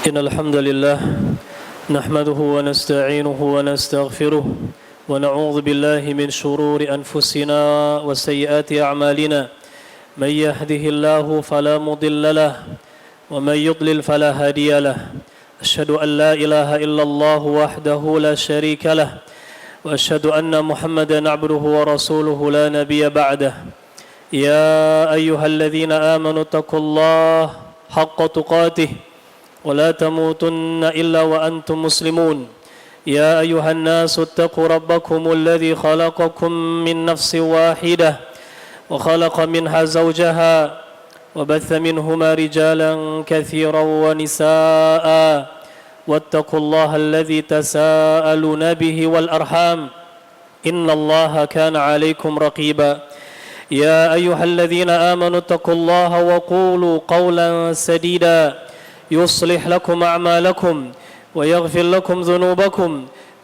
إن الحمد لله نحمده ونستعينه ونستغفره ونعوذ بالله من شرور أنفسنا وسيئات أعمالنا من يهده الله فلا مضل له ومن يضلل فلا هادي له أشهد أن لا إله إلا الله وحده لا شريك له وأشهد أن محمدا عبده ورسوله لا نبي بعده يا أيها الذين آمنوا اتقوا الله حق تقاته ولا تموتن إلا وأنتم مسلمون يا أيها الناس اتقوا ربكم الذي خلقكم من نفس واحدة وخلق منها زوجها وبث منهما رجالا كثيرا ونساء واتقوا الله الذي تساءلون به والأرحام إن الله كان عليكم رقيبا يا أيها الذين آمنوا اتقوا الله وقولوا قولا سديدا يصلح لكم أعمالكم ويغفر لكم ذنوبكم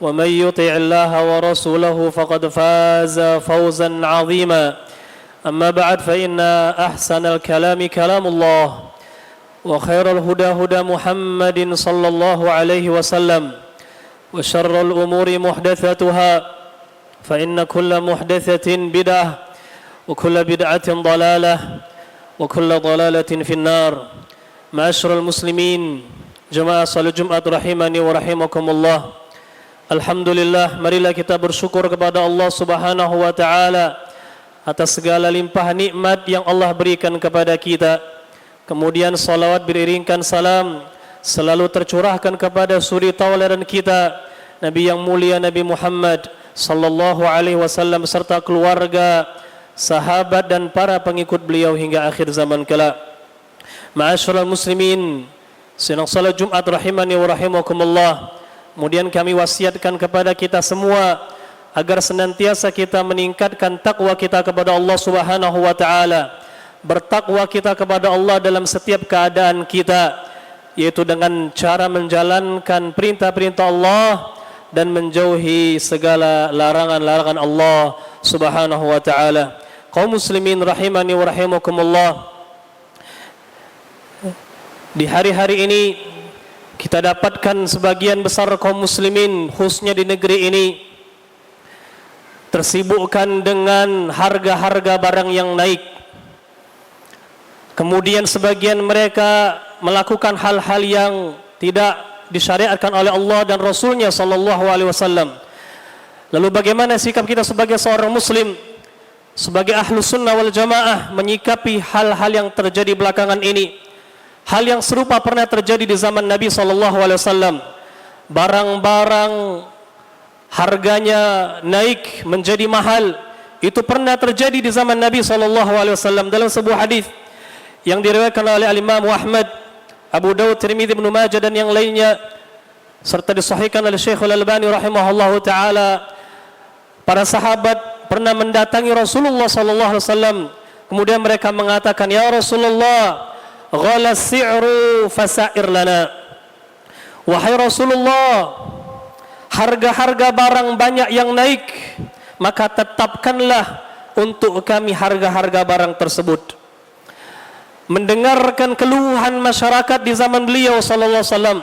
ومن يطع الله ورسوله فقد فاز فوزا عظيما أما بعد فإن أحسن الكلام كلام الله وخير الهدى هدى محمد صلى الله عليه وسلم وشر الأمور محدثاتها فإن كل محدثة بدعة وكل بدعة ضلالة وكل ضلالة في النار. Ma'asyiral muslimin, jemaah salat Jumat rahimani wa rahimakumullah. Alhamdulillah, marilah kita bersyukur kepada Allah Subhanahu wa taala atas segala limpah nikmat yang Allah berikan kepada kita. Kemudian salawat beriringkan salam selalu tercurahkan kepada suri tauladan kita, Nabi yang mulia Nabi Muhammad sallallahu alaihi wasallam serta keluarga, sahabat dan para pengikut beliau hingga akhir zaman kelak. Ma'asyiral muslimin, sidang salat Jumat rahimani wa rahimakumullah. Kemudian kami wasiatkan kepada kita semua agar senantiasa kita meningkatkan takwa kita kepada Allah Subhanahu wa taala. Bertakwa kita kepada Allah dalam setiap keadaan kita, yaitu dengan cara menjalankan perintah-perintah Allah dan menjauhi segala larangan-larangan Allah Subhanahu wa taala. Kaum muslimin rahimani wa rahimakumullah, di hari-hari ini kita dapatkan sebagian besar kaum muslimin khususnya di negeri ini tersibukkan dengan harga-harga barang yang naik. Kemudian sebagian mereka melakukan hal-hal yang tidak disyariatkan oleh Allah dan Rasulnya sallallahu alaihi wasallam. Lalu bagaimana sikap kita sebagai seorang muslim, sebagai ahlus sunnah wal jamaah menyikapi hal-hal yang terjadi belakangan ini? Hal yang serupa pernah terjadi di zaman Nabi SAW. Barang-barang harganya naik menjadi mahal. Itu pernah terjadi di zaman Nabi SAW. Dalam sebuah hadis yang diriwayatkan oleh Imam Ahmad, Abu Dawud, Tirmidzi, Ibnu Majah dan yang lainnya, serta disahihkan oleh Syekhul Albani rahimahullahu taala, para sahabat pernah mendatangi Rasulullah SAW. Kemudian mereka mengatakan, "Ya Rasulullah, ghala si'ru fasa'ir lana." Wahai Rasulullah, harga-harga barang banyak yang naik, maka tetapkanlah untuk kami harga-harga barang tersebut. Mendengarkan keluhan masyarakat di zaman beliau sallallahu alaihi wasallam,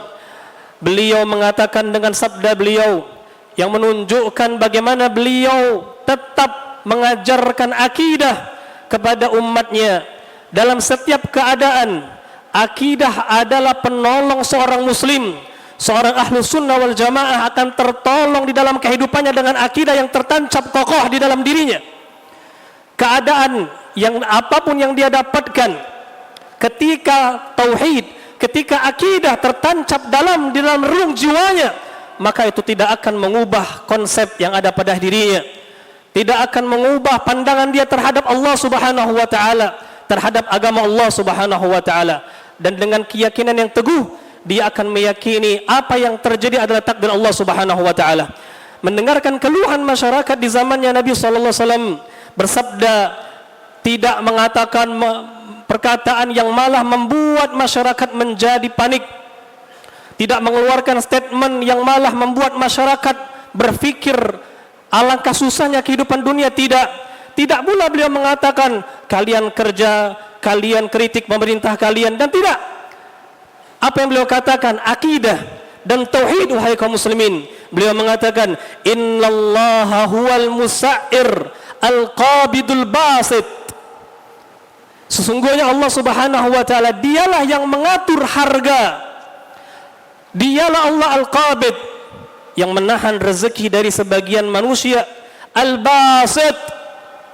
beliau mengatakan dengan sabda beliau yang menunjukkan bagaimana beliau tetap mengajarkan akidah kepada umatnya. Dalam setiap keadaan, akidah adalah penolong seorang muslim. Seorang ahlu sunnah wal jamaah akan tertolong di dalam kehidupannya dengan akidah yang tertancap kokoh di dalam dirinya. Keadaan yang apapun yang dia dapatkan, ketika tauhid, ketika akidah tertancap di dalam relung jiwanya, maka itu tidak akan mengubah konsep yang ada pada dirinya, tidak akan mengubah pandangan dia terhadap Allah Subhanahu wa taala, terhadap agama Allah Subhanahu wa taala. Dan dengan keyakinan yang teguh, dia akan meyakini apa yang terjadi adalah takdir Allah Subhanahu wa taala. Mendengarkan keluhan masyarakat di zamannya Nabi sallallahu alaihi wasallam bersabda, tidak mengatakan perkataan yang malah membuat masyarakat menjadi panik, tidak mengeluarkan statement yang malah membuat masyarakat berpikir alangkah susahnya kehidupan dunia. Tidak pula beliau mengatakan kalian kerja, kalian kritik pemerintah kalian, dan tidak. Apa yang beliau katakan? Akidah dan tauhid, wahai kaum muslimin. Beliau mengatakan, innallaha huwal musa'ir al-qabidul basit. Sesungguhnya Allah Subhanahu wa taala dialah yang mengatur harga. Dialah Allah al-qabid, yang menahan rezeki dari sebagian manusia, al-basit,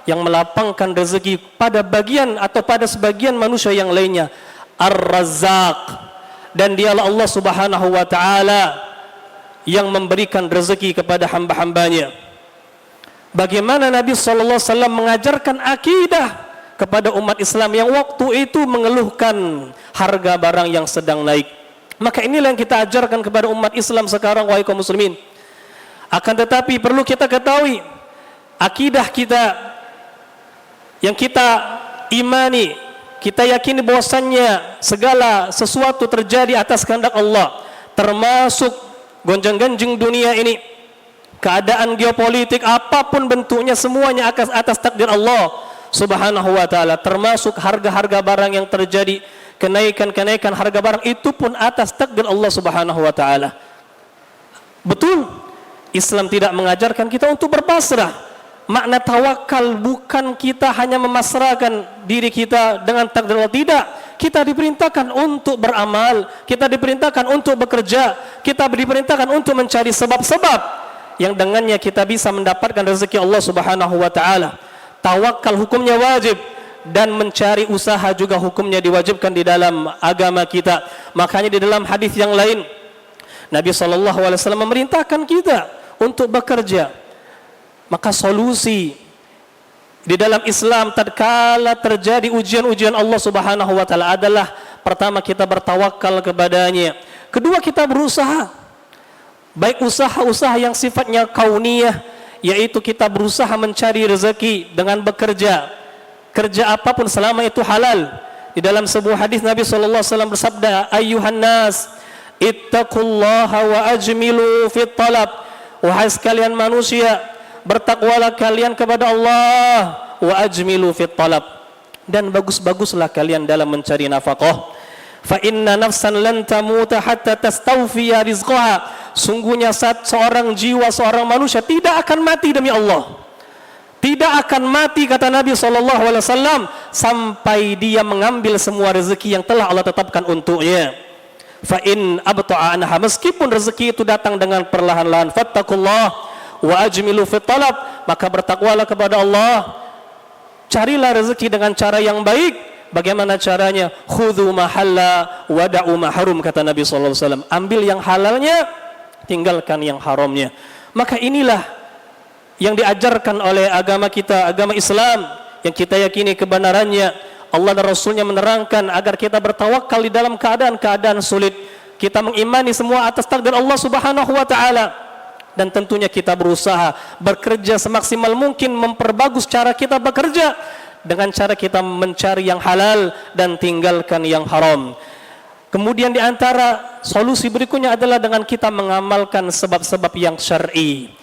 yang melapangkan rezeki pada bagian atau pada sebagian manusia yang lainnya, ar-razzaq. Dan dialah Allah Subhanahu wa taala yang memberikan rezeki kepada hamba-hambanya. Bagaimana Nabi sallallahu alaihi wasallam mengajarkan akidah kepada umat Islam yang waktu itu mengeluhkan harga barang yang sedang naik. Maka inilah yang kita ajarkan kepada umat Islam sekarang, wahai kaum muslimin. Akan tetapi perlu kita ketahui, akidah kita yang kita imani, kita yakini bahwasannya segala sesuatu terjadi atas kehendak Allah, termasuk gonjang-ganjing dunia ini, keadaan geopolitik apapun bentuknya, semuanya atas takdir Allah Subhanahu wa taala, termasuk harga-harga barang yang terjadi, kenaikan-kenaikan harga barang itu pun atas takdir Allah Subhanahu wa taala. Betul, Islam tidak mengajarkan kita untuk berpasrah. Makna tawakal bukan kita hanya memasrahkan diri kita dengan takdir Allah, tidak. Kita diperintahkan untuk beramal, kita diperintahkan untuk bekerja, kita diperintahkan untuk mencari sebab-sebab yang dengannya kita bisa mendapatkan rezeki Allah Subhanahu wa taala. Tawakal hukumnya wajib, dan mencari usaha juga hukumnya diwajibkan di dalam agama kita. Makanya di dalam hadis yang lain Nabi SAW memerintahkan kita untuk bekerja. Maka solusi di dalam Islam tatkala terjadi ujian-ujian Allah Subhanahu wa taala adalah, pertama kita bertawakal kepadanya, kedua kita berusaha, baik usaha-usaha yang sifatnya kauniyah, yaitu kita berusaha mencari rezeki dengan bekerja, kerja apapun selama itu halal. Di dalam sebuah hadis Nabi sallallahu alaihi wasallam bersabda, ayyuhan nas ittaqullaha wa ajmilu fit talab. Wahai sekalian manusia, bertakwalah kalian kepada Allah, wa ajmilu fit talab, dan bagus-baguslah kalian dalam mencari nafkah. Fa inna nafsan lan tamuta hatta tastawfiya rizqaha. Sungguhnya seorang jiwa, seorang manusia tidak akan mati demi Allah. Tidak akan mati, kata Nabi SAW, sampai dia mengambil semua rezeki yang telah Allah tetapkan untuknya. Fa in abta'a anha, meskipun rezeki itu datang dengan perlahan-lahan, fattaqullah wa ajmilu fit talab, maka bertakwalah kepada Allah, carilah rezeki dengan cara yang baik. Bagaimana caranya? Khudhu mahalla wada'u mahrum, kata Nabi SAW. Ambil yang halalnya, tinggalkan yang haramnya. Maka inilah yang diajarkan oleh agama kita, agama Islam, yang kita yakini kebenarannya. Allah dan Rasulnya menerangkan agar kita bertawakal di dalam keadaan-keadaan sulit. Kita mengimani semua atas takdir Allah Subhanahu wa ta'ala, dan tentunya kita berusaha bekerja semaksimal mungkin, memperbagus cara kita bekerja dengan cara kita mencari yang halal dan tinggalkan yang haram. Kemudian di antara solusi berikutnya adalah dengan kita mengamalkan sebab-sebab yang syar'i,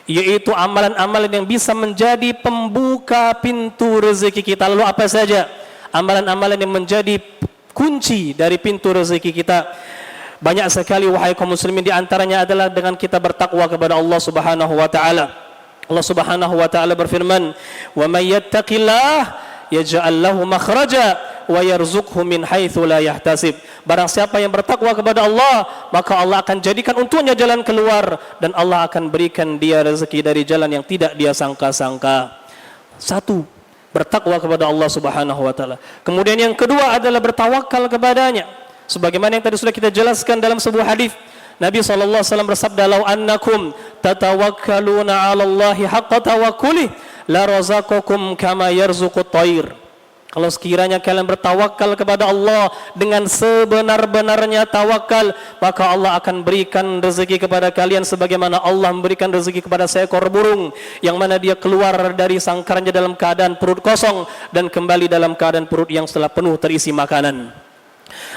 yaitu amalan-amalan yang bisa menjadi pembuka pintu rezeki kita. Lalu apa saja amalan-amalan yang menjadi kunci dari pintu rezeki kita? Banyak sekali, wahai kaum muslimin. Di antaranya adalah dengan kita bertakwa kepada Allah Subhanahu wa taala. Allah Subhanahu wa taala berfirman, "Wa may yattaqillah yaj'al lahu makhraja wa yarzuqhu min haitsu la yahtasib." Barang siapa yang bertakwa kepada Allah, maka Allah akan jadikan untuknya jalan keluar, dan Allah akan berikan dia rezeki dari jalan yang tidak dia sangka-sangka. Satu, bertakwa kepada Allah Subhanahu wa taala. Kemudian yang kedua adalah bertawakal kepadanya. Sebagaimana yang tadi sudah kita jelaskan dalam sebuah hadis, Nabi SAW bersabda, "Lau annakum tatawakkaluna 'ala Allahi haqqa tawakkuli la razaqakum kama yarzuqut thair." Kalau sekiranya kalian bertawakal kepada Allah dengan sebenar-benarnya tawakal, maka Allah akan berikan rezeki kepada kalian sebagaimana Allah memberikan rezeki kepada seekor burung, yang mana dia keluar dari sangkarnya dalam keadaan perut kosong dan kembali dalam keadaan perut yang setelah penuh terisi makanan.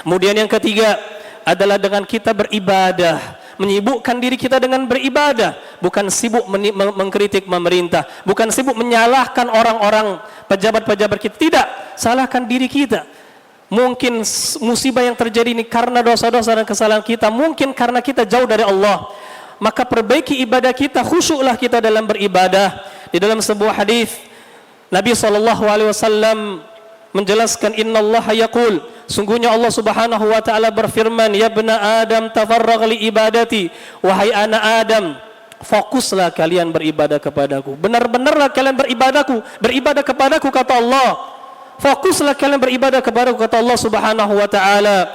Kemudian yang ketiga adalah dengan kita beribadah, menyibukkan diri kita dengan beribadah, bukan sibuk mengkritik pemerintah, bukan sibuk menyalahkan orang-orang pejabat-pejabat kita, tidak, salahkan diri kita. Mungkin musibah yang terjadi ini karena dosa-dosa dan kesalahan kita, mungkin karena kita jauh dari Allah. Maka perbaiki ibadah kita, khusyuklah kita dalam beribadah. Di dalam sebuah hadis Nabi SAW menjelaskan, innallaha yaqul, sungguhnya Allah Subhanahu wa taala berfirman, ya bna Adam tafarragh li ibadati, wahai anak Adam, fokuslah kalian beribadah kepadaku. Benar-benarlah kalian beribadah kepadaku, kata Allah. Fokuslah kalian beribadah kepadaku, kata Allah Subhanahu wa taala.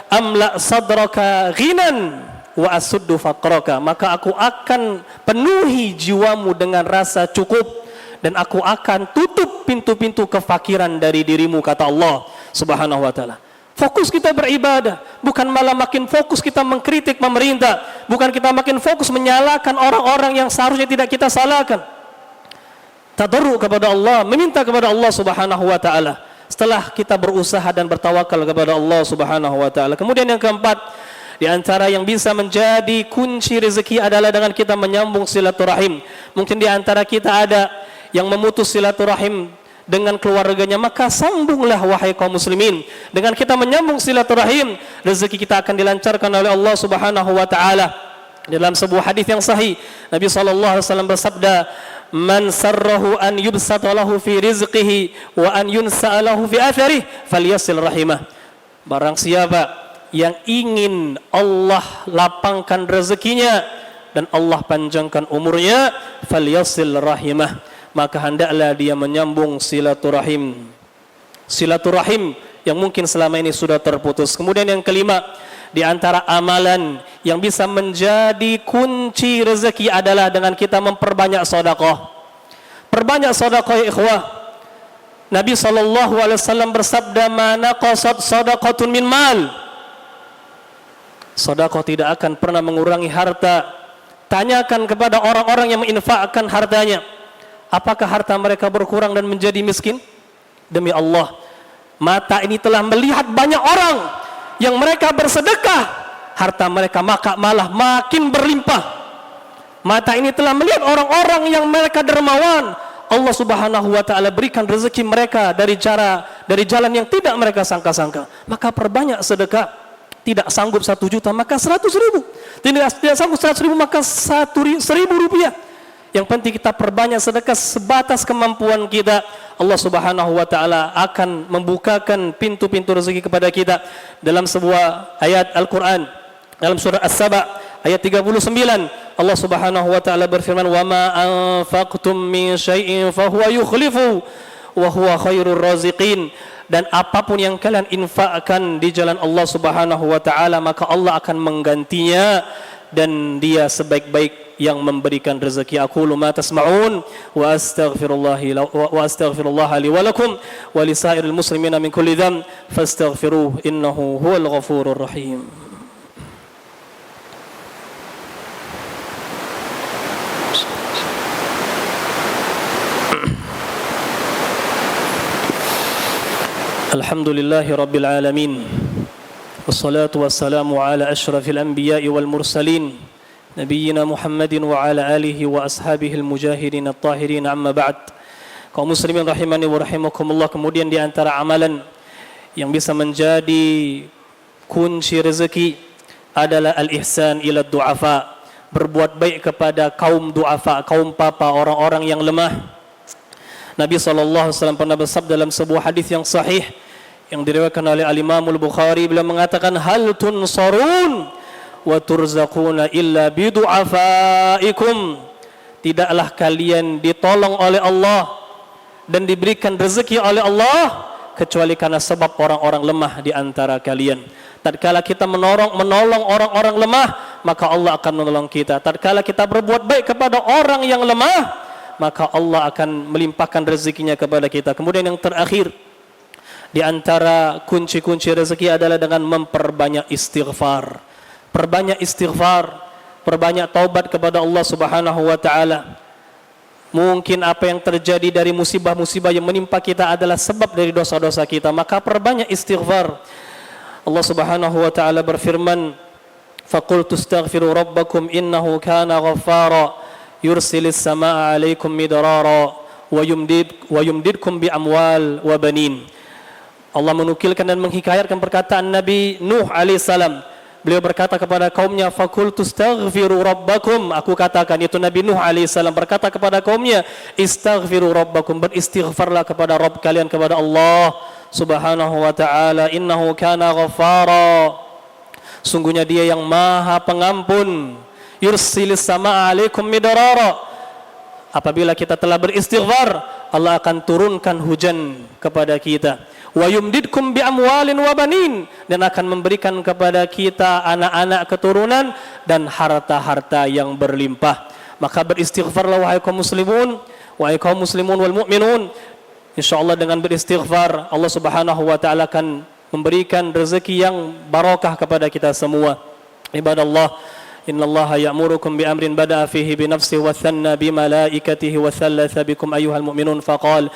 Amla sadraka ghinan wa asuddu faqraka, maka aku akan penuhi jiwamu dengan rasa cukup dan aku akan tutup pintu-pintu kefakiran dari dirimu, kata Allah Subhanahu wa taala. Fokus kita beribadah, bukan malah makin fokus kita mengkritik pemerintah, bukan kita makin fokus menyalahkan orang-orang yang seharusnya tidak kita salahkan. Tadarru kepada Allah, meminta kepada Allah Subhanahu wa taala setelah kita berusaha dan bertawakal kepada Allah Subhanahu wa taala. Kemudian yang keempat, di antara yang bisa menjadi kunci rezeki adalah dengan kita menyambung silaturahim. Mungkin di antara kita ada yang memutus silaturahim dengan keluarganya, maka sambunglah wahai kaum muslimin. Dengan kita menyambung silaturahim, rezeki kita akan dilancarkan oleh Allah Subhanahu wa taala. Dalam sebuah hadis yang sahih, Nabi sallallahu alaihi wasallam bersabda, man sarrahu an yubsata lahu fi rizqihi wa an yunsa'a lahu fi atharihi falyasil rahimah. Barang siapa yang ingin Allah lapangkan rezekinya dan Allah panjangkan umurnya, falyasil rahimah, maka hendaklah dia menyambung silaturahim. Silaturahim yang mungkin selama ini sudah terputus. Kemudian yang kelima, di antara amalan yang bisa menjadi kunci rezeki adalah dengan kita memperbanyak sedekah. Perbanyak sedekah ya ikhwah. Nabi SAW bersabda, "Ma naqasat shadaqatun min mal." Sedekah tidak akan pernah mengurangi harta. Tanyakan kepada orang-orang yang menginfakkan hartanya, apakah harta mereka berkurang dan menjadi miskin? Demi Allah, mata ini telah melihat banyak orang yang mereka bersedekah, harta mereka maka malah makin berlimpah. Mata ini telah melihat orang-orang yang mereka dermawan, Allah Subhanahu wa taala berikan rezeki mereka dari jalan yang tidak mereka sangka-sangka. Maka perbanyak sedekah. Tidak sanggup 1 juta maka 100.000. Tidak sanggup 100.000 maka 1.000 rupiah. Yang penting kita perbanyak sedekah sebatas kemampuan kita. Allah Subhanahu wa taala akan membukakan pintu-pintu rezeki kepada kita. Dalam sebuah ayat Al-Qur'an, dalam surah As-Saba ayat 39, Allah Subhanahu wa taala berfirman, "Wa ma anfaqtum min syai'in fa huwa yukhlifu wa huwa khairur raziqin." Dan apapun yang kalian infakkan di jalan Allah Subhanahu wa taala, maka Allah akan menggantinya dan dia sebaik-baik yang memberikan rezeki. Aqulu ma tasma'un wa astaghfirullah li wa lakum wa li sa'iril muslimina min kulli dhanb fastaghfiruhu innahu huwal ghafurur rahim. Alhamdulillahi rabbil alamin, wassalatu wassalamu ala ashrafil anbiya'i wal mursalin, nabiyyina Muhammadin wa ala alihi wa ashabihi al-mujahidin at-tahirin, amma ba'd. Kaum muslimin rahimani wa rahimakumullah. Kemudian di antara amalan yang bisa menjadi kunci rezeki adalah al-ihsan ila du'afa, berbuat baik kepada kaum du'afa, kaum papa, orang-orang yang lemah. Nabi SAW pernah bersabda dalam sebuah hadis yang sahih yang diriwayatkan oleh Al-Imam Al-Bukhari, beliau mengatakan, hal tunsarun wa turzaquna illa bidu'afaikum. Tidaklah kalian ditolong oleh Allah dan diberikan rezeki oleh Allah kecuali karena sebab orang-orang lemah di antara kalian. Tatkala kita menolong orang-orang lemah, maka Allah akan menolong kita. Tatkala kita berbuat baik kepada orang yang lemah, maka Allah akan melimpahkan rezekinya kepada kita. Kemudian yang terakhir, di antara kunci-kunci rezeki adalah dengan memperbanyak istighfar. Perbanyak istighfar, perbanyak taubat kepada Allah Subhanahu wa taala. Mungkin apa yang terjadi dari musibah-musibah yang menimpa kita adalah sebab dari dosa-dosa kita, maka perbanyak istighfar. Allah Subhanahu wa taala berfirman, "Faqultu astaghfiru rabbakum innahu kana ghaffara yursilis samaa'a 'alaikum midrara wa yumdidkum bi amwal wa banin." Allah menukilkan dan menghikayatkan perkataan Nabi Nuh alaihissalam. Beliau berkata kepada kaumnya, "Fakultu astaghfiru rabbakum." Aku katakan, itu Nabi Nuh alaihissalam berkata kepada kaumnya, "Istaghfiru rabbakum." Beristighfarlah kepada Rabb kalian, kepada Allah Subhanahu wa taala. Innahu kana ghaffara. Sungguhnya Dia yang Maha Pengampun. Yursilis samaa 'alaikum midrara. Apabila kita telah beristighfar, Allah akan turunkan hujan kepada kita. Wa yumdidkum bi amwalin wa banin, dan akan memberikan kepada kita anak-anak keturunan dan harta-harta yang berlimpah. Maka beristighfarlah wahai kaum muslimun wal mukminun. Insyaallah dengan beristighfar Allah Subhanahu wa taala akan memberikan rezeki yang barakah kepada kita semua. Ibadallah, innallaha ya'murukum bi amrin bada'a fihi bi nafsihi wa thanna bi malaikatihi wa thalatha bikum ayyuhal mu'minun faqala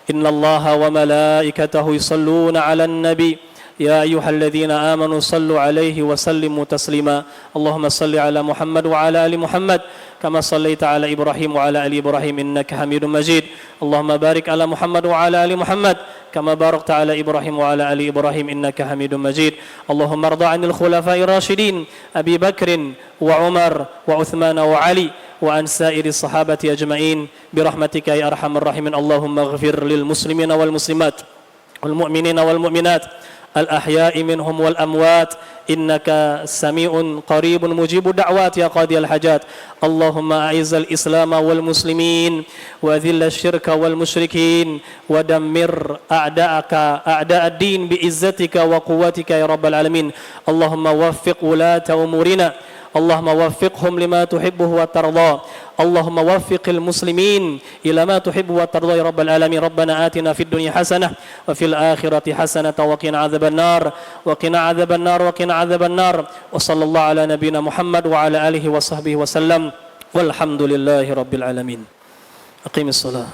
innallaha wa malaikatahu yusalluna 'alan nabi ya ayyuhalladzina amanu sallu 'alaihi wa sallimu taslima. Allahumma salli 'ala Muhammad wa 'ala ali Muhammad kama sallaita 'ala Ibrahim wa 'ala ali Ibrahim innaka Hamidum Majid. Allahumma barik 'ala Muhammad wa 'ala ali Muhammad kama barakta 'ala Ibrahim wa 'ala ali Ibrahim innaka Hamidum Majid. Allahumma arda 'anil khulafa'ir rasyidin Abi Bakr wa Umar wa Uthman wa Ali wa an sa'iri sahabati ajma'in birahmatika ya arhamar rahimin. Allahumma ighfir lil muslimina wal muslimat wal mu'minina wal mu'minat al ahya'i minhum wal amwat innaka sami'un qaribun mujibud da'wat ya qadiyal hajat. Allahumma a'izzal islam wal muslimin wa dhillal syirka wal musyrikin wa dammir a'da'aka a'da'ad din bi izzatika wa quwwatika ya rabbal alamin. Allahumma waffiq ulata umurina, Allahumma waffiqhum lima tuhibbuhu wa tarda. Allahumma waffiqil muslimin ila ma tuhibbu wa tarda ya rabbal alamin. Rabbana atina fid dunya hasanah wa fil akhirati hasanah wa qina adzaban nar wa qina adzaban nar wa qina adzaban nar. Wa sallallahu ala nabiyyina Muhammad wa ala alihi wa sahbihi wa sallam. Walhamdulillahi rabbil alamin. Aqimis salat.